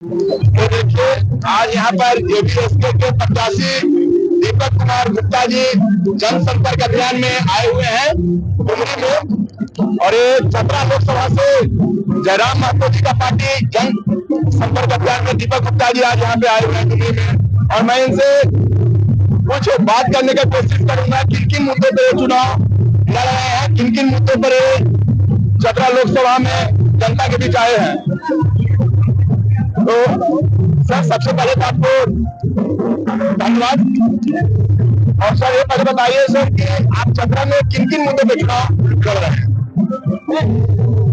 तो देखिए, आज यहाँ पर जेडीएसके के प्रत्याशी दीपक कुमार गुप्ता जी जनसंपर्क अभियान में आए हुए हैं डुमरी में। और ये चतरा लोकसभा से जयराम महतो जी का पार्टी जन संपर्क अभियान में दीपक गुप्ता जी आज यहाँ पे आए हुए हैं डुमरी में। और मैं इनसे कुछ बात करने की कोशिश करूंगा, किन किन मुद्दों पर ये चुनाव लड़ रहे हैं, किन किन मुद्दों पर ये चतरा लोकसभा में जनता के बीच आए हैं। तो सर, सबसे पहले तो आपको धन्यवाद। और सर, ये पहले बताइए सर कि आप चतरा में किन किन मुद्दों पे चुनाव लड़ रहे हैं।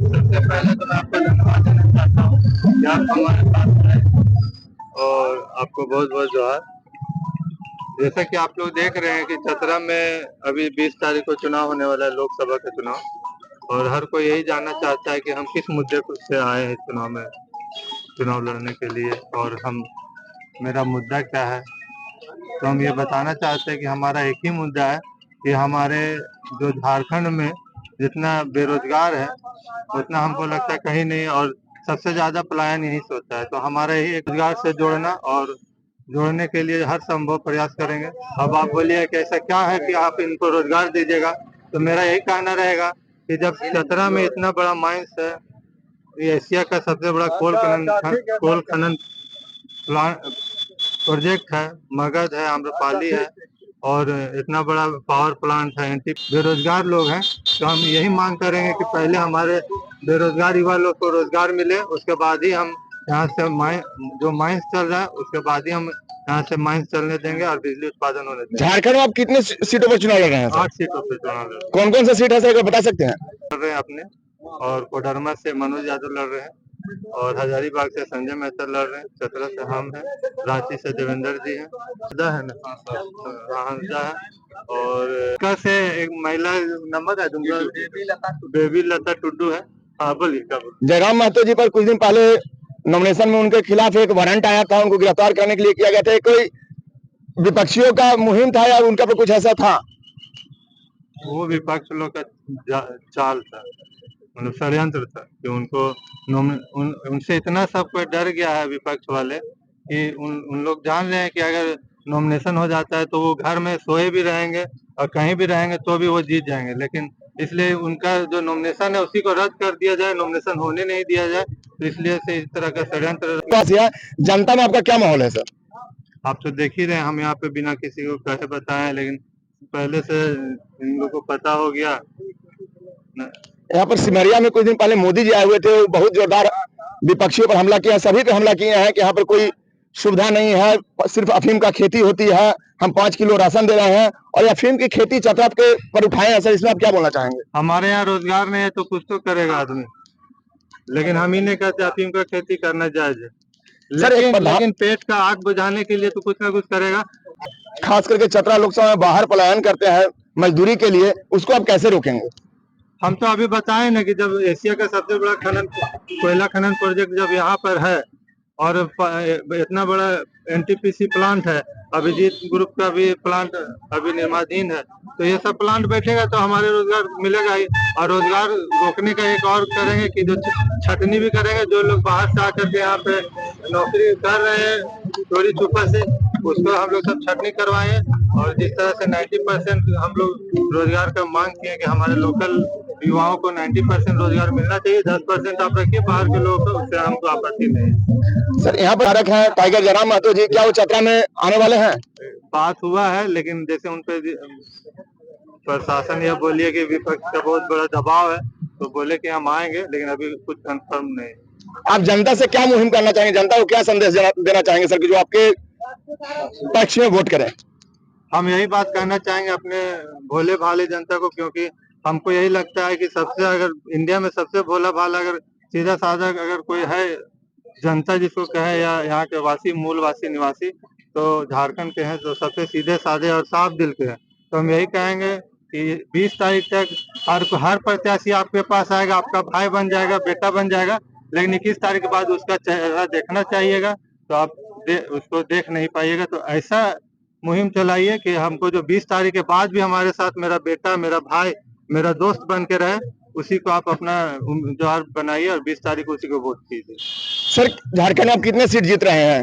सबसे पहले तो मैं आपको धन्यवाद देना चाहता हूँ कि आप हमारे साथ हैं और आपको बहुत बहुत जोहार। जैसा कि आप लोग देख रहे हैं कि चतरा में अभी 20 तारीख को चुनाव होने वाला है, लोकसभा का चुनाव, और हर कोई यही जानना चाहता है कि हम किस मुद्दे से आए हैं चुनाव में, चुनाव लड़ने के लिए, और मेरा मुद्दा क्या है। तो हम ये बताना चाहते हैं कि हमारा एक ही मुद्दा है कि हमारे जो झारखंड में जितना बेरोजगार है उतना हमको लगता है कहीं नहीं, और सबसे ज्यादा पलायन यहीं से होता है। तो हमारा यही एक रोजगार से जोड़ना, और जोड़ने के लिए हर संभव प्रयास करेंगे। अब आप बोलिए कि ऐसा क्या है कि आप इनको रोजगार दीजिएगा, तो मेरा यही कहना रहेगा कि जब चतरा में इतना बड़ा माइंस है, ये एशिया का सबसे बड़ा कोल खनन प्रोजेक्ट है, मगध है, आम्रपाली है, और इतना बड़ा पावर प्लांट है, बेरोजगार लोग हैं। तो हम यही मांग करेंगे कि पहले हमारे बेरोजगार युवा लोग को रोजगार मिले, उसके बाद ही हम यहाँ से जो माइंस चल रहा है उसके बाद ही हम यहाँ से माइंस चलने देंगे और बिजली उत्पादन होने देंगे। झारखंड में आप कितने सीटों पर चुनाव लड़ रहे हैं सर? 8 सीटों पे चुनाव लड़ रहे हैं। कौन कौन सा सीट है सर, बता सकते हैं? लड़ रहे हैं अपने, और कोडरमा से मनोज यादव लड़ रहे हैं, और हजारीबाग से संजय मेहता लड़ रहे हैं, चतरा से हम हैं, रांची से देवेंद्र जी हैं, है ना, हंसदा है, और से एक महिला नंबर है, बेबी लता टुड्डू है। हाँ बोलिए क्या बोल। जयराम महतो जी पर कुछ दिन पहले नॉमिनेशन में उनके खिलाफ एक वारंट आया था, उनको गिरफ्तार करने के लिए किया गया था। कोई विपक्षियों का मुहिम था या उनका पर कुछ ऐसा था? वो विपक्ष लोग का चाल था, मतलब षड्यंत्र था कि उनसे इतना सब कोई डर गया है विपक्ष वाले कि उन लोग जान रहे हैं कि अगर नॉमिनेशन हो जाता है तो वो घर में सोए भी रहेंगे और कहीं भी रहेंगे तो भी वो जीत जाएंगे, लेकिन इसलिए उनका जो नॉमिनेशन है उसी को रद्द कर दिया जाए, नॉमिनेशन होने नहीं दिया जाए। तो इसलिए से इस तरह का षड्यंत्र। जनता में आपका क्या माहौल है सर? आप तो देख ही रहे हैं, हम यहाँ पे बिना किसी को कहे बताए, लेकिन पहले से इन लोगों को पता हो गया। यहाँ पर सिमरिया में कुछ दिन पहले मोदी जी आए हुए थे, बहुत जोरदार विपक्षियों पर हमला किया, सभी पे हमला किए हैं कि यहाँ पर कोई सुविधा नहीं है, सिर्फ अफीम का खेती होती है, हम 5 किलो राशन दे रहे हैं, और अफीम की खेती चतरा के पर उठाए हैं सर, इसमें आप क्या बोलना चाहेंगे? हमारे यहाँ रोजगार नहीं है तो कुछ तो करेगा आदमी, लेकिन हम ही नहीं कहते अफीम का खेती करना जायज है, लेकिन पेट का आग बुझाने के लिए तो कुछ ना कुछ करेगा। खास करके चतरा लोकसभा में बाहर पलायन करते हैं मजदूरी के लिए, उसको आप कैसे रोकेंगे? हम तो अभी बताए ना कि जब एशिया का सबसे बड़ा कोयला खनन प्रोजेक्ट जब यहाँ पर है, और इतना बड़ा एनटीपीसी प्लांट है, अभिजीत ग्रुप का भी प्लांट अभी निर्माणाधीन है, तो ये सब प्लांट बैठेगा तो हमारे रोजगार मिलेगा ही। और रोजगार रोकने का एक और करेंगे कि जो छटनी भी करेंगे, जो लोग बाहर से आकर के यहाँ पे नौकरी कर रहे हैं चोरी छुपा से, उसको हम लोग सब छटनी करवाएं। और जिस तरह से 90% हम लोग रोजगार का मांग किए कि हमारे लोकल युवाओं को 90% रोजगार मिलना चाहिए, 10% आप रखिए बाहर के लोगों को, उससे हमको आपत्ति नहीं। सर, यहाँ पर है टाइगर जयराम महतो जी, क्या वो चतरा में आने वाले हैं? बात हुआ है, लेकिन जैसे उनपे प्रशासन यह बोलिए कि विपक्ष का बहुत बड़ा दबाव है, तो बोले कि हम आएंगे, लेकिन अभी कुछ कंफर्म नहीं। आप जनता से क्या मुहिम करना चाहेंगे, जनता को क्या संदेश देना चाहेंगे सर, कि जो आपके पक्ष में वोट करें? हम यही बात कहना चाहेंगे अपने भोले भाले जनता को, क्योंकि हमको यही लगता है कि अगर इंडिया में सबसे भोला भाला अगर सीधा साधा अगर कोई है जनता जिसको कहे, या यहाँ के वासी मूलवासी निवासी, तो झारखंड के हैं, जो सबसे सीधे साधे और साफ दिल के हैं। तो हम यही कहेंगे कि 20 तारीख तक हर प्रत्याशी आपके पास आएगा, आपका भाई बन जाएगा, बेटा बन जाएगा, लेकिन 21 तारीख के बाद उसका चेहरा देखना चाहिएगा, तो आप उसको देख नहीं पाइएगा। तो ऐसा मुहिम चलाइए कि हमको जो 20 तारीख के बाद भी हमारे साथ मेरा बेटा, मेरा भाई, मेरा दोस्त बन के रहे, उसी को आप अपना उम्मीदवार बनाइए और 20 तारीख उसी को वोट कीजिए। सर झारखंड में आप कितने सीट जीत रहे हैं?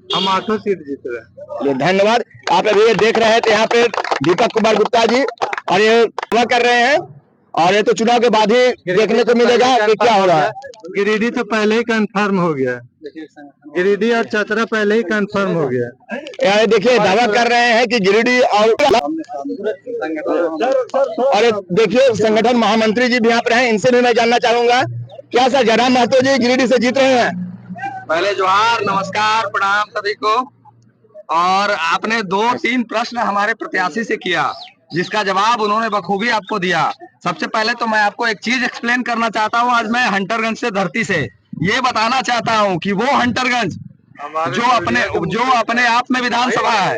हम 8 सीट जीत रहे हैं। धन्यवाद। आप अभी ये देख रहे हैं तो यहाँ पे दीपक कुमार गुप्ता जी और ये सेवा कर रहे हैं और ये तो चुनाव के बाद ही देखने को मिलेगा कि क्या हो रहा है। गिरिडीह तो पहले ही कंफर्म हो गया, गिरिडीह और चतरा पहले ही कंफर्म हो गया। यहाँ देखिए दावा कर रहे हैं कि गिरिडीह और देखिए संगठन महामंत्री जी भी यहाँ पर हैं, इनसे भी मैं जानना चाहूंगा। क्या सर जयराम महतो जी गिरिडीह से जीत रहे हैं? पहले जोहार, नमस्कार, प्रणाम सभी को। और आपने 2-3 प्रश्न हमारे प्रत्याशी से किया, जिसका जवाब उन्होंने बखूबी आपको दिया। सबसे पहले तो मैं आपको एक चीज एक्सप्लेन करना चाहता हूँ। आज मैं हंटरगंज से धरती से ये बताना चाहता हूँ कि वो हंटरगंज जो अपने आप में विधानसभा है,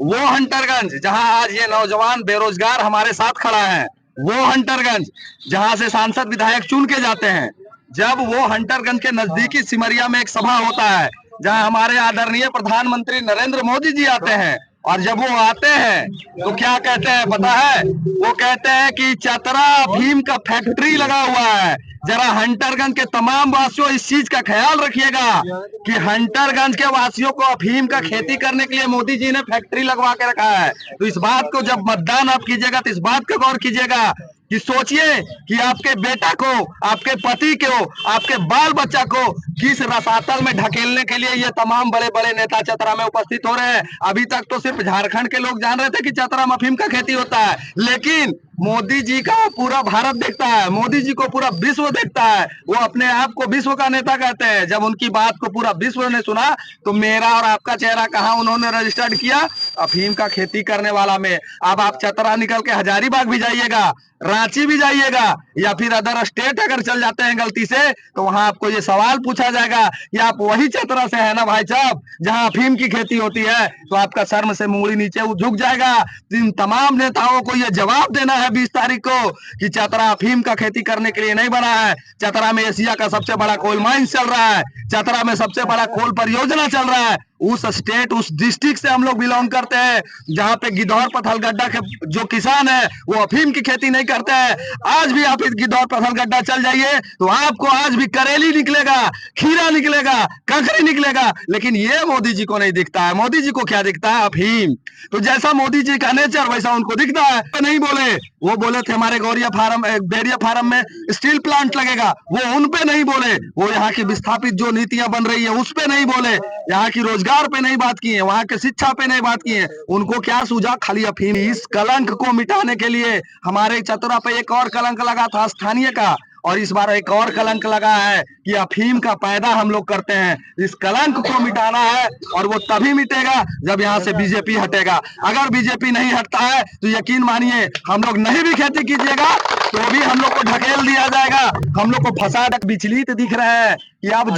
वो हंटरगंज जहां आज ये नौजवान बेरोजगार हमारे साथ खड़ा है, वो हंटरगंज जहां से सांसद विधायक चुन के जाते हैं, जब वो हंटरगंज के नजदीकी सिमरिया में एक सभा होता है जहां हमारे आदरणीय प्रधानमंत्री नरेंद्र मोदी जी आते हैं, और जब वो आते हैं तो क्या कहते हैं पता है? वो कहते हैं कि चतरा अफीम का फैक्ट्री लगा हुआ है। जरा हंटरगंज के तमाम वासियों इस चीज का ख्याल रखिएगा कि हंटरगंज के वासियों को अफीम का खेती करने के लिए मोदी जी ने फैक्ट्री लगवा के रखा है। तो इस बात को जब मतदान आप कीजिएगा तो इस बात का गौर कीजिएगा कि सोचिए कि आपके बेटा को, आपके पति को, आपके बाल बच्चा को किस रसातल में ढकेलने के लिए ये तमाम बड़े बड़े नेता चतरा में उपस्थित हो रहे हैं। अभी तक तो सिर्फ झारखंड के लोग जान रहे थे कि चतरा में अफीम का खेती होता है, लेकिन मोदी जी का पूरा भारत देखता है, मोदी जी को पूरा विश्व देखता है। वो अपने आप को विश्व का नेता कहते हैं। जब उनकी बात को पूरा विश्व ने सुना तो मेरा और आपका चेहरा कहाँ उन्होंने रजिस्टर्ड किया? अफीम का खेती करने वाला में। अब आप चतरा निकल के हजारीबाग भी जाइएगा, रांची भी जाइएगा, या फिर अदर स्टेट अगर चल जाते हैं गलती से, तो वहां आपको ये सवाल पूछा जाएगा कि आप वही चतरा से है ना भाई साहब जहां अफीम की खेती होती है? तो आपका शर्म से मूड़ी नीचे झुक जाएगा। इन तमाम नेताओं को ये जवाब देना है 20 तारीख को कि चतरा अफीम का खेती करने के लिए नहीं बना है। चतरा में एशिया का सबसे बड़ा कोल माइंस चल रहा है, चतरा में सबसे बड़ा कोल परियोजना चल रहा है। उस स्टेट, उस डिस्ट्रिक्ट से हम लोग बिलोंग करते हैं जहां पे गिद्धौर पथलगड्डा के जो किसान है वो अफीम की खेती नहीं करते हैं। आज भी आप इस गिद्धौर पथलगड्डा चल जाइए तो आपको आज भी करेली निकलेगा, खीरा निकलेगा, ककड़ी निकलेगा, लेकिन ये मोदी जी को नहीं दिखता है। मोदी जी को क्या दिखता है? अफीम। तो जैसा मोदी जी का नेचर वैसा उनको दिखता है। नहीं बोले, वो बोले थे हमारे गौरिया फार्म, डेरिया फार्म में स्टील प्लांट लगेगा, वो उन पे नहीं बोले। वो यहाँ की विस्थापित जो नीतियां बन रही है उस पे नहीं बोले, यहाँ की रोजगार पे नहीं बात की है, वहां के शिक्षा पे नहीं बात की है। उनको क्या सूझा? खाली अफीम। इस कलंक को मिटाने के लिए हमारे चतरा पे एक और कलंक लगा था स्थानीय का, और इस बार एक और कलंक लगा है कि अफीम का पैदा हम लोग करते हैं। इस कलंक को मिटाना है और वो तभी मिटेगा जब यहाँ से बीजेपी हटेगा। अगर बीजेपी नहीं हटता है तो यकीन मानिए हम लोग नहीं भी खेती कीजिएगा तो भी हम लोग को ढकेल दिया जाएगा, हम लोग को फंसा। विचलित दिख रहे हैं कि अब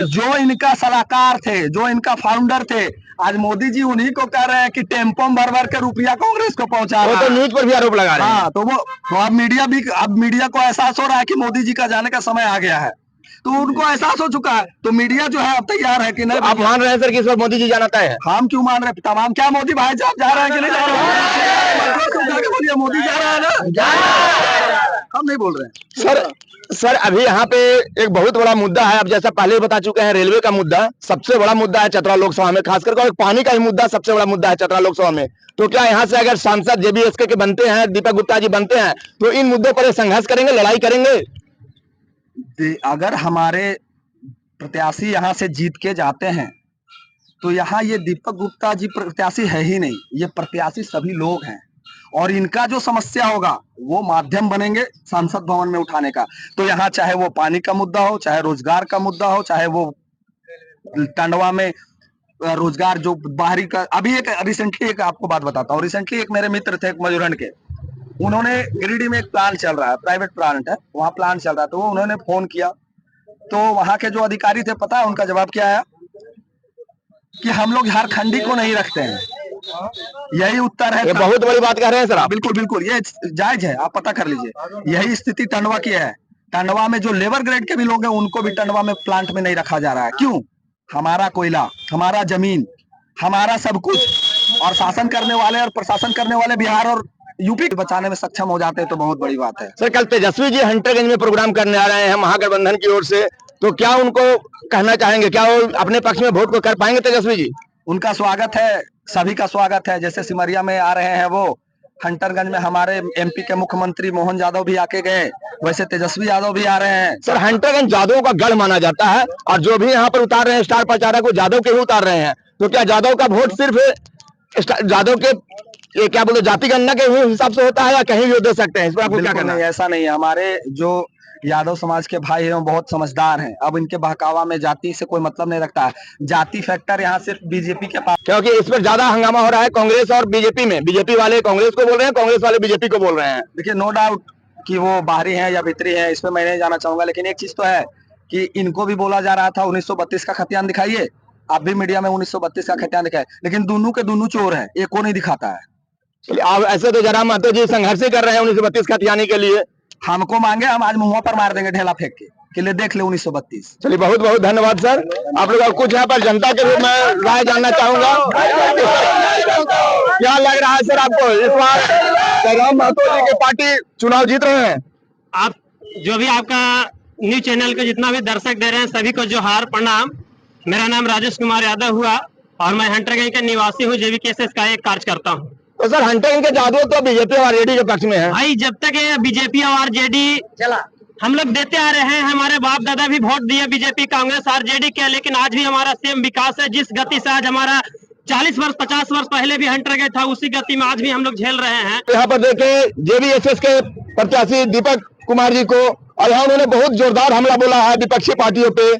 जो इनका सलाहकार थे, जो इनका फाउंडर थे, आज मोदी जी उन्हीं को कह रहे हैं कि टेम्पो भर भर के रुपया कांग्रेस को पहुंचा रहा है। तो न्यूज पर भी आरोप लगा रहे हैं। हाँ, तो अब मीडिया को एहसास हो रहा है कि मोदी जी का जाने का समय आ गया है, तो उनको एहसास हो चुका है। तो मीडिया जो है अब तैयार है कि नहीं। आप मान रहे हैं सर कि इस बार मोदी जी जाना तय है? हम क्यों मान रहे हैं? तमाम क्या मोदी भाई साहब जा रहे हैं कि नहीं जा रहे हैं? बोलिए मोदी जा रहा है ना? हम नहीं बोल रहे हैं सर अभी यहाँ पे एक बहुत बड़ा मुद्दा है। अब जैसा पहले ही बता चुके हैं, रेलवे का मुद्दा सबसे बड़ा मुद्दा है चतरा लोकसभा में, खास करके पानी का ही मुद्दा सबसे बड़ा मुद्दा है चतरा लोकसभा में। तो क्या यहाँ से अगर सांसद जेबीएसके के बनते हैं, दीपक गुप्ता जी बनते हैं, तो इन मुद्दों पर संघर्ष करेंगे, लड़ाई करेंगे? अगर हमारे प्रत्याशी यहाँ से जीत के जाते हैं तो यहाँ ये दीपक गुप्ता जी प्रत्याशी है ही नहीं, ये प्रत्याशी सभी लोग हैं। और इनका जो समस्या होगा वो माध्यम बनेंगे सांसद भवन में उठाने का। तो यहाँ चाहे वो पानी का मुद्दा हो, चाहे रोजगार का मुद्दा हो, चाहे वो टंडवा में रोजगार जो बाहरी का। अभी एक रिसेंटली एक आपको बात बताता हूँ। रिसेंटली एक मेरे मित्र थे मयूरहंड के, उन्होंने गिरिडीह में एक प्लांट चल रहा है, प्राइवेट प्लांट है, वहां प्लांट चल रहा है। तो उन्होंने फोन किया तो वहां के जो अधिकारी थे, पता है उनका जवाब क्या आया? कि हम लोग झारखंडी को नहीं रखते हैं। यही उत्तर है। ये बहुत बड़ी बात कह रहे हैं सर आप। बिल्कुल बिल्कुल, ये जायज है, आप पता कर लीजिए। यही स्थिति टंडवा की है। टंडवा में जो लेबर ग्रेड के भी लोग हैं उनको भी टंडवा में प्लांट में नहीं रखा जा रहा है। क्यों? हमारा कोयला, हमारा जमीन, हमारा सब कुछ, और शासन करने वाले और प्रशासन करने वाले बिहार और यूपी बचाने में सक्षम हो जाते हैं तो बहुत बड़ी बात है। सर कल तेजस्वी जी हंटरगंज में प्रोग्राम करने आ रहे हैं महागठबंधन की ओर से, तो क्या उनको कहना चाहेंगे, क्या वो अपने पक्ष में वोट को कर पाएंगे तेजस्वी जी? उनका स्वागत है, सभी का स्वागत है। जैसे सिमरिया में आ रहे हैं वो, हंटरगंज में हमारे एमपी के मुख्यमंत्री मोहन यादव भी आके गए, वैसे तेजस्वी यादव भी आ रहे हैं। सर हंटरगंज यादव का गढ़ माना जाता है और जो भी यहाँ पर उतार रहे हैं स्टार प्रचारक को यादव के ही उतार रहे हैं, तो क्या यादव का वोट सिर्फ यादव के ये क्या बोलते जाति गणना के हिसाब से होता है या कहीं भी दे सकते हैं? इस पर आपको क्या कहना है? ऐसा नहीं है। हमारे जो यादव समाज के भाई हैं वो बहुत समझदार हैं। अब इनके बहकावा में जाति से कोई मतलब नहीं रखता है। जाति फैक्टर यहाँ सिर्फ बीजेपी के पास, क्योंकि इस पर ज्यादा हंगामा हो रहा है कांग्रेस और बीजेपी में। बीजेपी वाले कांग्रेस को बोल रहे हैं, कांग्रेस वाले बीजेपी को बोल रहे हैं। देखिए नो डाउट कि वो बाहरी हैं या भीतरी हैं, इस पर मैं नहीं जाना चाहूंगा, लेकिन एक चीज तो है कि इनको भी बोला जा रहा था 1932 का खतियान दिखाइए, आप भी मीडिया में 1932 का खतियान दिखाए, लेकिन दोनों के दोनों चोर है, एक को नहीं दिखाता है। चलिए, आप ऐसे तो जरा महतो जी संघर्ष ही कर रहे हैं 1932 खतियानी के लिए। हमको मांगे, हम आज मुंह पर मार देंगे ढेला फेंक के लिए देख ले 1932। चलिए बहुत बहुत धन्यवाद सर। आप लोग कुछ यहाँ पर जनता के रूप में राय जानना चाहूंगा, क्या लग रहा है सर आपको इस बार जयराम महतो जी की पार्टी चुनाव जीत रहे हैं? आप जो भी आपका न्यूज चैनल के जितना भी दर्शक दे रहे हैं सभी को जोहार प्रणाम। मेरा नाम राजेश कुमार यादव हुआ और मैं हंटरगंज का निवासी हूँ, JVKSS का एक कार्य करता हूँ। तो सर हंटरगंज के यादव तो बीजेपी और आरजेडी के पक्ष में है। भाई जब तक ये बीजेपी और आरजेडी चला हम लोग देते आ रहे हैं, हमारे बाप दादा भी वोट दिए बीजेपी कांग्रेस आरजेडी के, लेकिन आज भी हमारा सेम विकास है। जिस गति से आज हमारा 40 वर्ष 50 वर्ष पहले भी हंटरगंज था, उसी गति में आज भी हम लोग झेल रहे हैं। यहाँ पर देखे JVSS के प्रत्याशी दीपक कुमार जी को, और यहाँ उन्होंने बहुत जोरदार हमला बोला है विपक्षी पार्टियों पे।